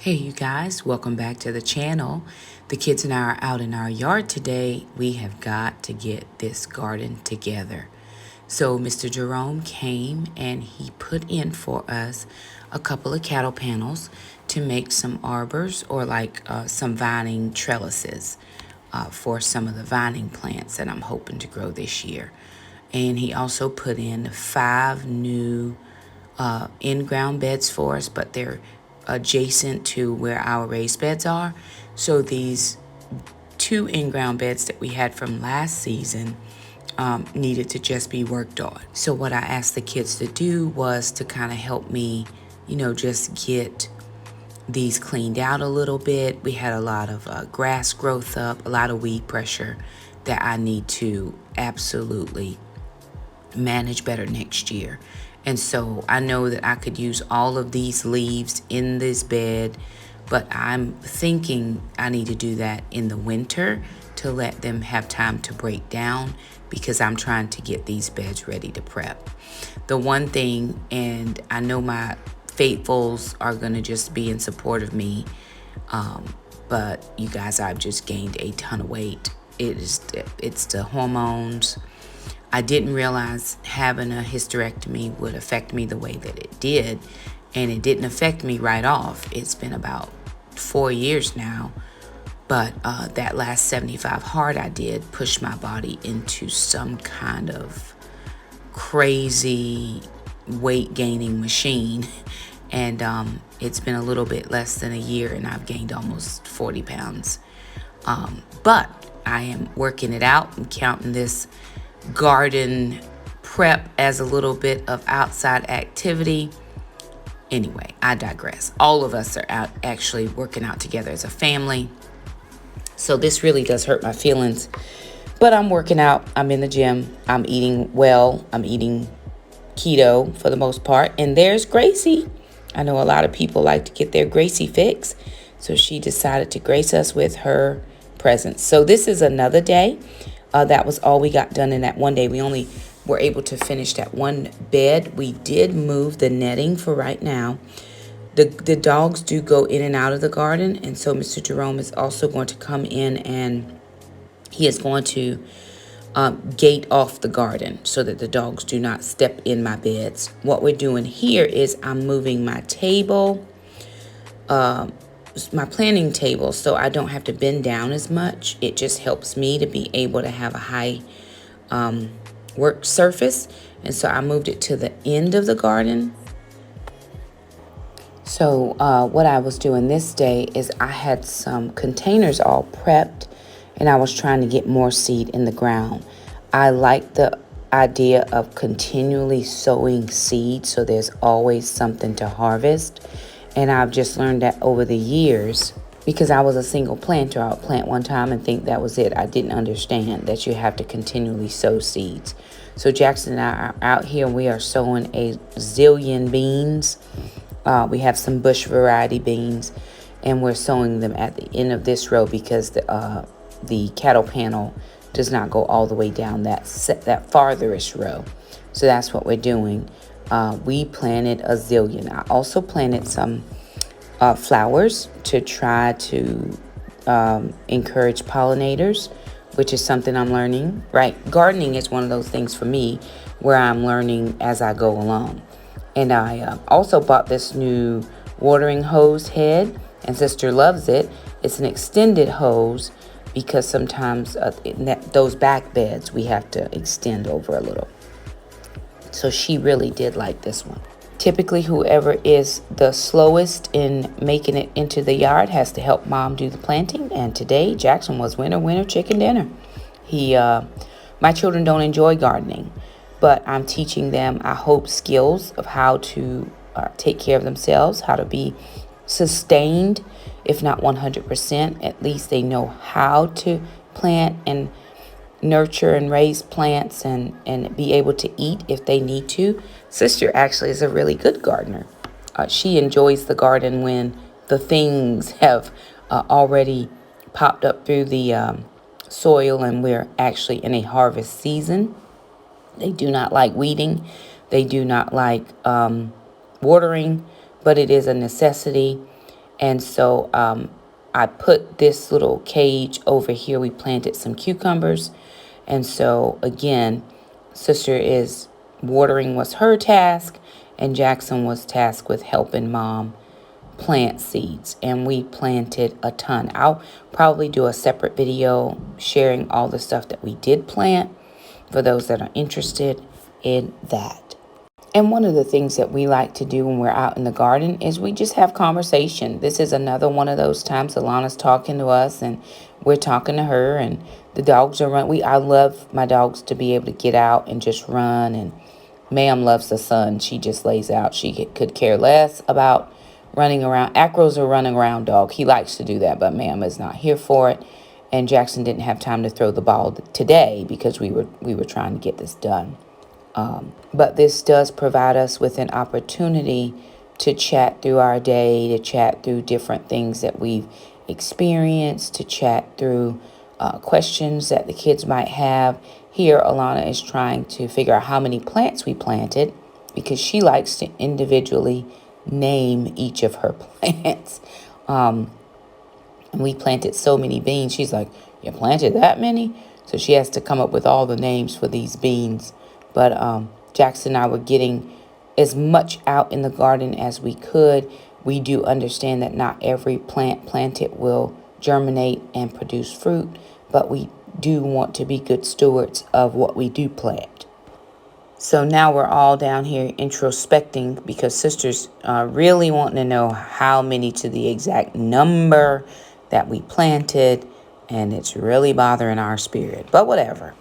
Hey you guys, welcome back to the channel. The kids and I are out in our yard today. We have got to get this garden together. So Mr. Jerome came and he put in for us a couple of cattle panels to make some arbors or some vining trellises for some of the vining plants that I'm hoping to grow this year. And he also put in 5 new in-ground beds for us, but they're adjacent to where our raised beds are. So these 2 in-ground beds that we had from last season needed to just be worked on. So what I asked the kids to do was to kind of help me, just get these cleaned out a little bit. We had a lot of grass growth up, a lot of weed pressure that I need to absolutely manage better next year. And so I know that I could use all of these leaves in this bed, but I'm thinking I need to do that in the winter to let them have time to break down, because I'm trying to get these beds ready to prep. The one thing, and I know my faithfuls are going to just be in support of me, but you guys, I've just gained a ton of weight. It's the hormones. I didn't realize having a hysterectomy would affect me the way that it did, and it didn't affect me right off. It's been about 4 years now, but that last 75 hard I did pushed my body into some kind of crazy weight gaining machine, and it's been a little bit less than a year and I've gained almost 40 pounds. But I am working it out and counting this garden prep as a little bit of outside activity. Anyway, I digress. All of us are out actually working out together as a family. So this really does hurt my feelings. But I'm working out. I'm in the gym. I'm eating well. I'm eating keto for the most part. And there's Gracie. I know a lot of people like to get their Gracie fix. So she decided to grace us with her presence. So this is another day. That was all we got done in that one day. We only were able to finish that one bed. We did move the netting for right now. The dogs do go in and out of the garden, and so Mr. Jerome is also going to come in and he is going to gate off the garden so that the dogs do not step in my beds. What we're doing here is I'm moving my table, my planning table, so I don't have to bend down as much. It just helps me to be able to have a high work surface, and so I moved it to the end of the garden. So what I was doing this day is I had some containers all prepped, and I was trying to get more seed in the ground. I like the idea of continually sowing seed, so there's always something to harvest. And I've just learned that over the years, because I was a single planter. I would plant one time and think that was it. I didn't understand that you have to continually sow seeds. So Jackson and I are out here and we are sowing a zillion beans. We have some bush variety beans, and we're sowing them at the end of this row because the cattle panel does not go all the way down that farthest row. So that's what we're doing. We planted a zillion. I also planted some flowers to try to encourage pollinators, which is something I'm learning, right? Gardening is one of those things for me where I'm learning as I go along. And I also bought this new watering hose head, and sister loves it. It's an extended hose because sometimes those back beds we have to extend over a little. So she really did like this one. Typically, whoever is the slowest in making it into the yard has to help mom do the planting. And today, Jackson was winner, chicken dinner. My children don't enjoy gardening, but I'm teaching them, I hope, skills of how to take care of themselves, how to be sustained, if not 100%. At least they know how to plant and nurture and raise plants and be able to eat if they need to. Sister actually is a really good gardener. She enjoys the garden when the things have already popped up through the soil and we're actually in a harvest season. They do not like weeding. They do not like watering, but it is a necessity. And so I put this little cage over here. We planted some cucumbers. And so again, sister is watering was her task, and Jackson was tasked with helping mom plant seeds. And we planted a ton. I'll probably do a separate video sharing all the stuff that we did plant for those that are interested in that. And one of the things that we like to do when we're out in the garden is we just have conversation. This is another one of those times Alana's talking to us and we're talking to her, and the dogs are running. I love my dogs to be able to get out and just run. And Ma'am loves the sun. She just lays out. She could care less about running around. Acro's a running around dog. He likes to do that, but Ma'am is not here for it. And Jackson didn't have time to throw the ball today because we were trying to get this done. But this does provide us with an opportunity to chat through our day, to chat through different things that we've experienced, to chat through questions that the kids might have. Here, Alana is trying to figure out how many plants we planted because she likes to individually name each of her plants. And we planted so many beans. She's like, you planted that many? So she has to come up with all the names for these beans. But Jackson and I were getting as much out in the garden as we could. We do understand that not every plant planted will germinate and produce fruit, but we do want to be good stewards of what we do plant. So now we're all down here introspecting because sister's really wanting to know how many to the exact number that we planted, and it's really bothering our spirit, but whatever.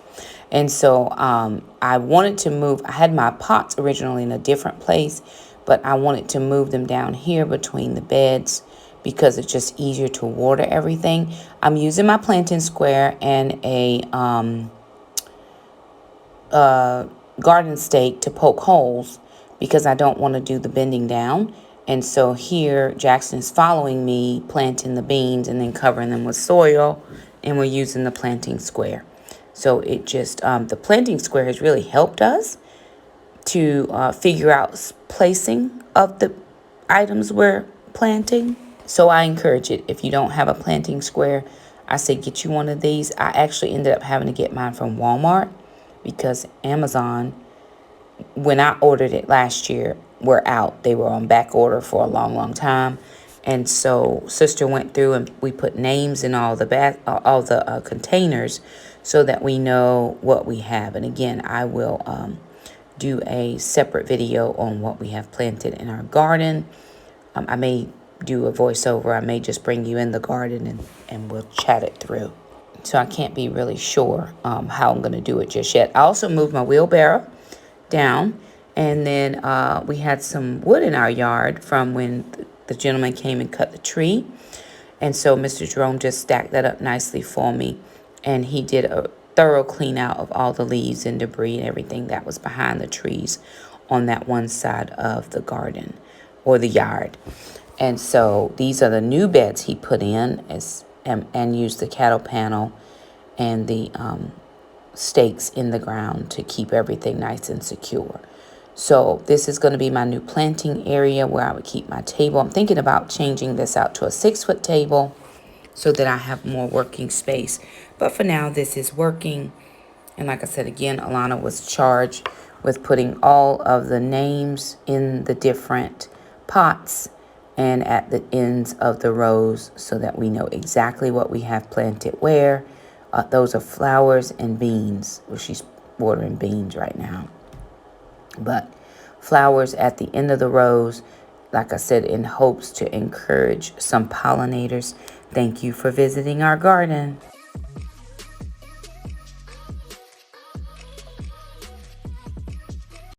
And so I wanted to move. I had my pots originally in a different place, but I wanted to move them down here between the beds because it's just easier to water everything. I'm using my planting square and a garden stake to poke holes because I don't want to do the bending down. And so here Jackson is following me, planting the beans and then covering them with soil, and we're using the planting square. So it just, the planting square has really helped us to figure out placing of the items we're planting. So I encourage it. If you don't have a planting square, I say get you one of these. I actually ended up having to get mine from Walmart because Amazon, when I ordered it last year, were out. They were on back order for a long, long time. And so sister went through and we put names in all the containers so that we know what we have. And again, I will do a separate video on what we have planted in our garden. I may do a voiceover. I may just bring you in the garden and we'll chat it through. So I can't be really sure how I'm going to do it just yet. I also moved my wheelbarrow down. And then we had some wood in our yard from when the gentleman came and cut the tree. And so Mr. Jerome just stacked that up nicely for me. And he did a thorough clean out of all the leaves and debris and everything that was behind the trees on that one side of the garden or the yard. And so these are the new beds he put in and used the cattle panel and the stakes in the ground to keep everything nice and secure. So this is going to be my new planting area where I would keep my table. I'm thinking about changing this out to a 6-foot table so that I have more working space. But for now, this is working. And like I said, again, Alana was charged with putting all of the names in the different pots and at the ends of the rows so that we know exactly what we have planted where. Those are flowers and beans. Well, she's watering beans right now. But flowers at the end of the rows, like I said, in hopes to encourage some pollinators. Thank you for visiting our garden.